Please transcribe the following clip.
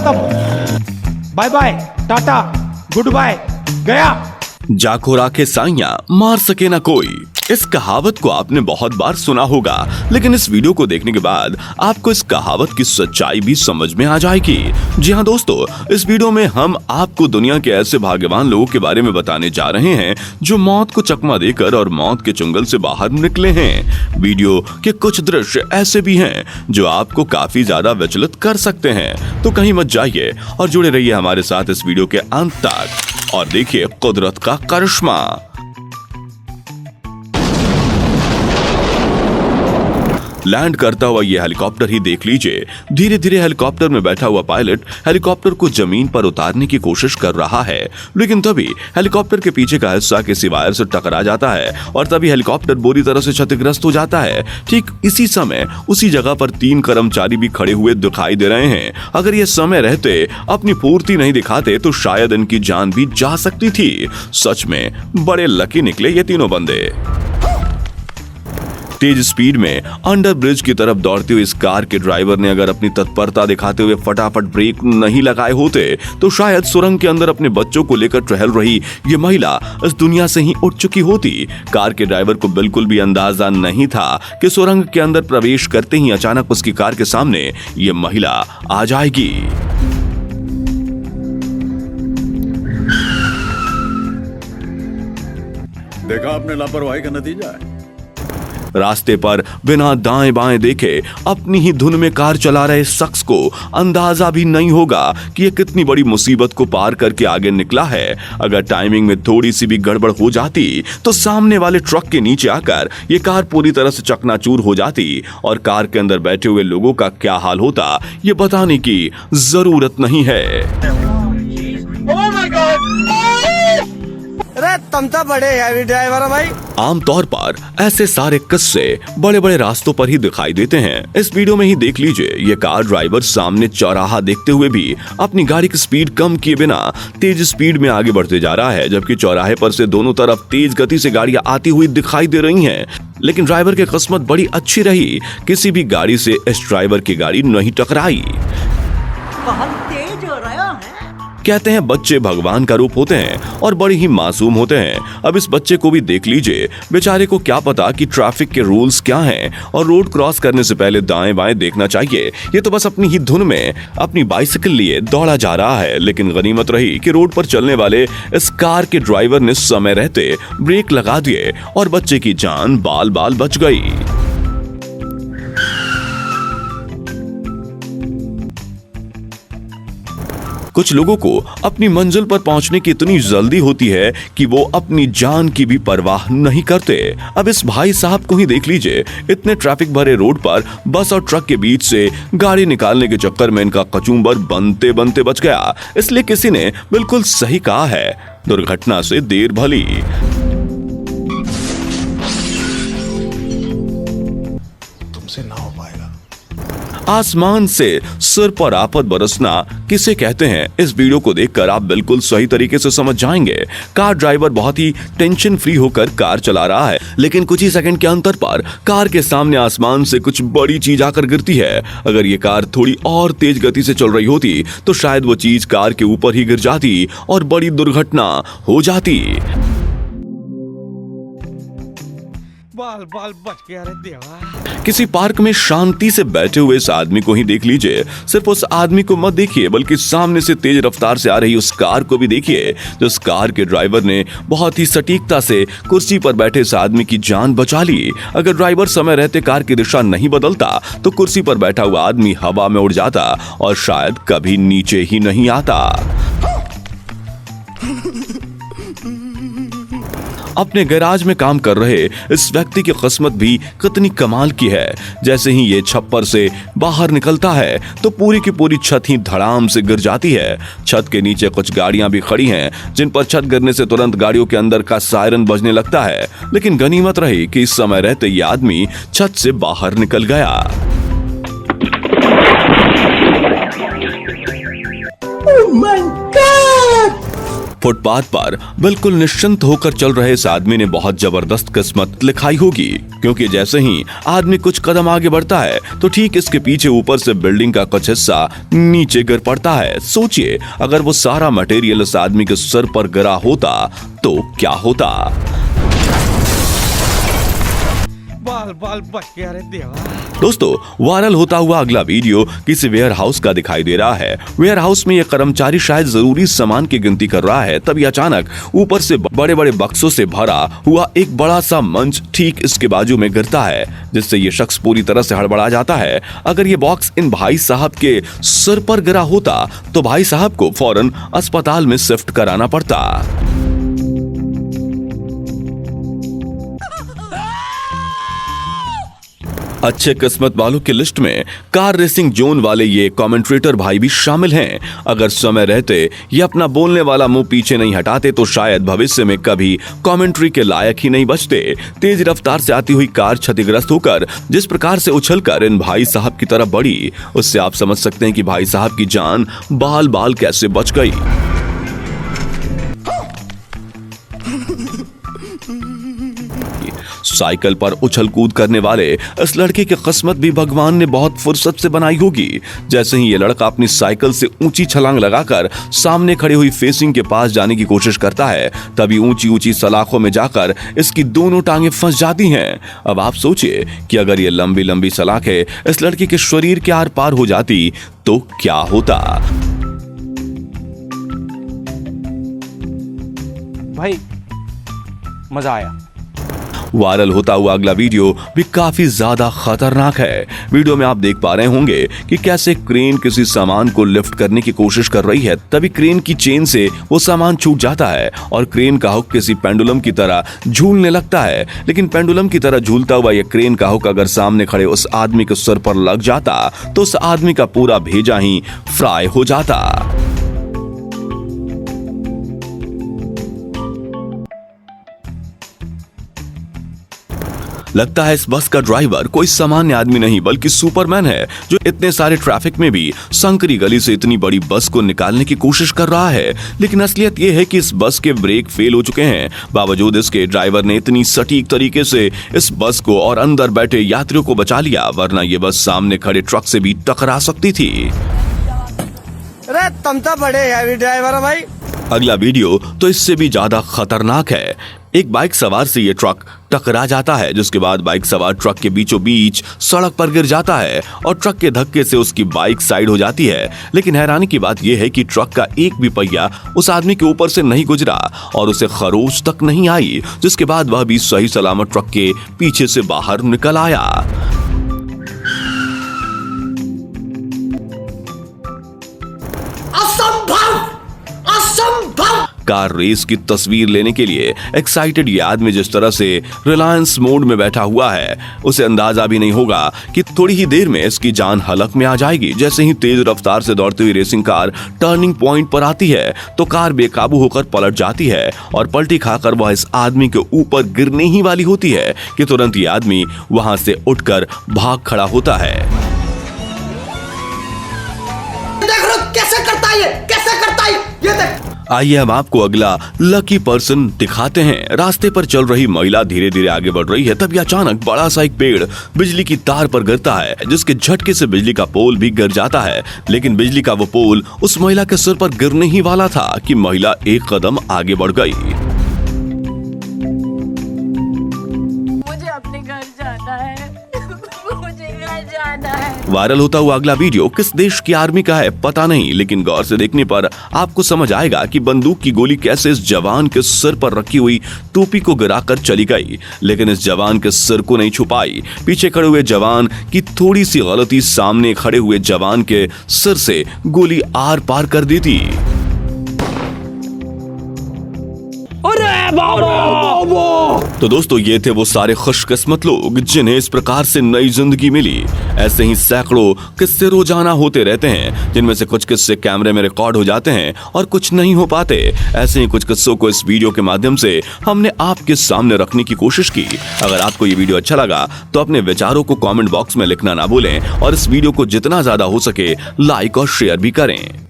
खत्म, bye bye, tata, goodbye, गया। जाको राखे साइयां मार सके ना कोई, इस कहावत को आपने बहुत बार सुना होगा, लेकिन इस वीडियो को देखने के बाद आपको इस कहावत की सच्चाई भी समझ में आ जाएगी। जी हाँ दोस्तों, इस वीडियो में हम आपको दुनिया के ऐसे भाग्यवान लोगों के बारे में बताने जा रहे हैं जो मौत को चकमा देकर और मौत के चंगुल से बाहर निकले हैं। वीडियो के कुछ दृश्य ऐसे भी हैं जो आपको काफी ज्यादा विचलित कर सकते हैं, तो कहीं मत जाइए और जुड़े रहिए हमारे साथ इस वीडियो के अंत तक और देखिए कुदरत का करिश्मा। लैंड करता हुआ ये हेलीकॉप्टर ही देख लीजिए। धीरे धीरे हेलीकॉप्टर में बैठा हुआ पायलट हेलीकॉप्टर को जमीन पर उतारने की कोशिश कर रहा है, लेकिन तभी हेलीकॉप्टर के पीछे का हिस्सा किसी वायर से टकरा जाता है और तभी हेलीकॉप्टर बुरी तरह से क्षतिग्रस्त हो जाता है। ठीक इसी समय उसी जगह पर 3 कर्मचारी भी खड़े हुए दिखाई दे रहे हैं। अगर ये समय रहते अपनी पूर्ति नहीं दिखाते तो शायद इनकी जान भी जा सकती थी। सच में बड़े लकी निकले ये तीनों बंदे। तेज स्पीड में अंडर ब्रिज की तरफ दौड़ते हुए इस कार के ड्राइवर ने अगर अपनी तत्परता दिखाते हुए फटाफट ब्रेक नहीं लगाए होते तो शायद सुरंग के अंदर अपने बच्चों को लेकर टहल रही ये महिला इस दुनिया से ही उठ चुकी होती। कार के ड्राइवर को बिल्कुल भी अंदाजा नहीं था कि सुरंग के अंदर प्रवेश करते ही अचानक उसकी कार के सामने ये महिला आ जाएगी। देखा आपने लापरवाही का नतीजा है। रास्ते पर बिना दाएं बाएं देखे अपनी ही धुन में कार चला रहे शख्स को अंदाजा भी नहीं होगा कि ये कितनी बड़ी मुसीबत को पार करके आगे निकला है। अगर टाइमिंग में थोड़ी सी भी गड़बड़ हो जाती तो सामने वाले ट्रक के नीचे आकर ये कार पूरी तरह से चकनाचूर हो जाती और कार के अंदर बैठे हुए लोगों का क्या हाल होता ये बताने की जरूरत नहीं है। अरे तुम तो बड़े हैवी ड्राइवर हो भाई। आमतौर पर ऐसे सारे किस्से बड़े बड़े रास्तों पर ही दिखाई देते हैं। इस वीडियो में ही देख लीजिए, ये कार ड्राइवर सामने चौराहा देखते हुए भी अपनी गाड़ी की स्पीड कम किए बिना तेज स्पीड में आगे बढ़ते जा रहा है, जबकि चौराहे पर से दोनों तरफ तेज गति से गाड़ियां आती हुई दिखाई दे रही हैं। लेकिन ड्राइवर की किस्मत बड़ी अच्छी रही, किसी भी गाड़ी से इस ड्राइवर की गाड़ी नहीं टकराई। बहुत तेज हो रहा है। कहते हैं बच्चे भगवान का रूप होते हैं और बड़े ही मासूम होते हैं। अब इस बच्चे को भी देख लीजिए, बेचारे को क्या पता कि ट्रैफिक के रूल्स क्या हैं और रोड क्रॉस करने से पहले दाएं बाएं देखना चाहिए। ये तो बस अपनी ही धुन में अपनी बाइसिकल लिए दौड़ा जा रहा है। लेकिन गनीमत रही कि रोड पर चलने वाले इस कार के ड्राइवर ने समय रहते ब्रेक लगा दिए और बच्चे की जान बाल बाल बच गई। कुछ लोगों को अपनी मंजिल पर पहुंचने की इतनी जल्दी होती है कि वो अपनी जान की भी परवाह नहीं करते। अब इस भाई साहब को ही देख लीजिए, इतने ट्रैफिक भरे रोड पर बस और ट्रक के बीच से गाड़ी निकालने के चक्कर में इनका कचूंबर बनते बनते बच गया। इसलिए किसी ने बिल्कुल सही कहा है, दुर्घटना से देर भली। तुमसे ना हो पाएगा। आसमान से सिर पर आफत बरसना किसे कहते हैं, इस वीडियो को देखकर आप बिल्कुल सही तरीके से समझ जाएंगे। कार ड्राइवर बहुत ही टेंशन फ्री होकर कार चला रहा है, लेकिन कुछ ही सेकंड के अंतर पर कार के सामने आसमान से कुछ बड़ी चीज आकर गिरती है। अगर ये कार थोड़ी और तेज गति से चल रही होती तो शायद वो चीज कार के ऊपर ही गिर जाती और बड़ी दुर्घटना हो जाती। बाल बाल बच गया रे देवा। किसी पार्क में शांति से बैठे हुए इस आदमी को ही देख लीजिए। सिर्फ उस आदमी को मत देखिए, बल्कि सामने से तेज रफ्तार से आ रही उस कार को भी देखिए। जिस कार के ड्राइवर ने बहुत ही सटीकता से कुर्सी पर बैठे इस आदमी की जान बचा ली। अगर ड्राइवर समय रहते कार की दिशा नहीं बदलता तो कुर्सी पर बैठा हुआ आदमी हवा में उड़ जाता और शायद कभी नीचे ही नहीं आता। अपने गैराज में काम कर रहे इस व्यक्ति की किस्मत भी कितनी कमाल की है। जैसे ही ये छप्पर से बाहर निकलता है तो पूरी की पूरी छत ही धड़ाम से गिर जाती है। छत के नीचे कुछ गाड़ियां भी खड़ी हैं, जिन पर छत गिरने से तुरंत गाड़ियों के अंदर का सायरन बजने लगता है। लेकिन गनीमत रही कि इस समय रहते ये आदमी छत से बाहर निकल गया। Oh my God! फुटपाथ पर बिल्कुल निश्चिंत होकर चल रहे इस आदमी ने बहुत जबरदस्त किस्मत लिखाई होगी, क्योंकि जैसे ही आदमी कुछ कदम आगे बढ़ता है तो ठीक इसके पीछे ऊपर से बिल्डिंग का कुछ हिस्सा नीचे गिर पड़ता है। सोचिए, अगर वो सारा मटेरियल इस आदमी के सर पर गिरा होता तो क्या होता। बाल बाल बच गया रे देवा। दोस्तों, वायरल होता हुआ अगला वीडियो किसी वेयर हाउस का दिखाई दे रहा है। वेयर हाउस में ये कर्मचारी शायद जरूरी सामान की गिनती कर रहा है, तभी अचानक ऊपर से बड़े बड़े बक्सों से भरा हुआ एक बड़ा सा मंच ठीक इसके बाजू में गिरता है, जिससे ये शख्स पूरी तरह से हड़बड़ा जाता है। अगर ये बॉक्स इन भाई साहब के सर पर गिरा होता तो भाई साहब को फौरन अस्पताल में शिफ्ट कराना पड़ता। अच्छे किस्मत वालों की लिस्ट में कार रेसिंग जोन वाले ये कमेंट्रेटर भाई भी शामिल हैं। अगर समय रहते ये अपना बोलने वाला मुंह पीछे नहीं हटाते तो शायद भविष्य में कभी कमेंट्री के लायक ही नहीं बचते। तेज रफ्तार से आती हुई कार क्षतिग्रस्त होकर जिस प्रकार से उछलकर इन भाई साहब की तरफ बढ़ी, उससे आप समझ सकते हैं कि भाई साहब की जान बाल बाल कैसे बच गई। साइकिल पर उछल कूद करने वाले इस लड़के की किस्मत भी भगवान ने बहुत फुर्सत से बनाई होगी। जैसे ही ये लड़का अपनी साइकिल से ऊंची छलांग लगाकर सामने खड़ी हुई फेसिंग के पास जाने की कोशिश करता है, तभी ऊंची ऊंची सलाखों में जाकर इसकी दोनों टांगें फंस जाती हैं। अब आप सोचिए कि अगर ये लंबी लंबी सलाखें इस लड़के के शरीर के आर पार हो जाती तो क्या होता। भाई मजा आया। वायरल होता हुआ अगला वीडियो भी काफी ज्यादा खतरनाक है। वीडियो में आप देख पा रहे होंगे कि कैसे क्रेन किसी सामान को लिफ्ट करने की कोशिश कर रही है, तभी क्रेन की चेन से वो सामान छूट जाता है और क्रेन का हुक किसी पेंडुलम की तरह झूलने लगता है। लेकिन पेंडुलम की तरह झूलता हुआ यह क्रेन का हुक अगर सामने खड़े उस आदमी के सर पर लग जाता तो उस आदमी का पूरा भेजा ही फ्राई हो जाता। लगता है इस बस का ड्राइवर कोई सामान्य आदमी नहीं बल्कि सुपरमैन है, जो इतने सारे ट्रैफिक में भी संकरी गली से इतनी बड़ी बस को निकालने की कोशिश कर रहा है। लेकिन असलियत यह है कि इस बस के ब्रेक फेल हो चुके हैं। बावजूद इसके ड्राइवर ने इतनी सटीक तरीके से इस बस को और अंदर बैठे यात्रियों को बचा लिया, वरना ये बस सामने खड़े ट्रक से भी टकरा सकती थी। अरे तुम तो बड़े हैवी ड्राइवर हो भाई। अगला वीडियो तो इससे भी ज्यादा खतरनाक है। एक बाइक सवार से ये ट्रक टकरा जाता है, जिसके बाद बाइक सवार ट्रक के बीचों बीच सड़क पर गिर जाता है और ट्रक के धक्के से उसकी बाइक साइड हो जाती है। लेकिन हैरानी की बात यह है कि ट्रक का एक भी पहिया उस आदमी के ऊपर से नहीं गुजरा और उसे खरोच तक नहीं आई, जिसके बाद वह भी सही सलामत ट्रक के पीछे से बाहर निकल आया। कार रेस की तस्वीर लेने के लिए एक्साइटेड ये आदमी जिस तरह से रिलायंस मोड में बैठा हुआ है, उसे अंदाजा भी नहीं होगा कि थोड़ी ही देर में इसकी जान हलक में आ जाएगी। जैसे ही तेज रफ्तार से दौड़ती हुई रेसिंग कार टर्निंग पॉइंट पर आती है तो कार बेकाबू होकर पलट जाती है और पलटी खाकर वह इस आदमी के ऊपर गिरने ही वाली होती है कि तुरंत ये आदमी वहां से उठकर भाग खड़ा होता है। देख लो कैसे करता है, कैसे करता है ये देख। आइए हम आपको अगला लकी पर्सन दिखाते हैं। रास्ते पर चल रही महिला धीरे धीरे आगे बढ़ रही है, तभी अचानक बड़ा सा एक पेड़ बिजली की तार पर गिरता है, जिसके झटके से बिजली का पोल भी गिर जाता है। लेकिन बिजली का वो पोल उस महिला के सिर पर गिरने ही वाला था कि महिला एक कदम आगे बढ़ गई। मुझे अपने घर जाना है। मुझे घर जाना है। वायरल होता हुआ अगला वीडियो किस देश की आर्मी का है पता नहीं, लेकिन गौर से देखने पर आपको समझ आएगा कि बंदूक की गोली कैसे इस जवान के सिर पर रखी हुई टोपी को गिराकर चली गई, लेकिन इस जवान के सिर को नहीं छुपाई। पीछे खड़े हुए जवान की थोड़ी सी गलती सामने खड़े हुए जवान के सिर से गोली आर पार कर दी थी। तो दोस्तों, ये थे वो सारे खुशकिस्मत लोग जिन्हें इस प्रकार से नई जिंदगी मिली। ऐसे ही सैकड़ों किस्से रोजाना होते रहते हैं, जिनमें से कुछ किस्से कैमरे में रिकॉर्ड हो जाते हैं और कुछ नहीं हो पाते। ऐसे ही कुछ किस्सों को इस वीडियो के माध्यम से हमने आपके सामने रखने की कोशिश की। अगर आपको ये वीडियो अच्छा लगा तो अपने विचारों को कमेंट बॉक्स में लिखना ना भूलें और इस वीडियो को जितना ज्यादा हो सके लाइक और शेयर भी करें।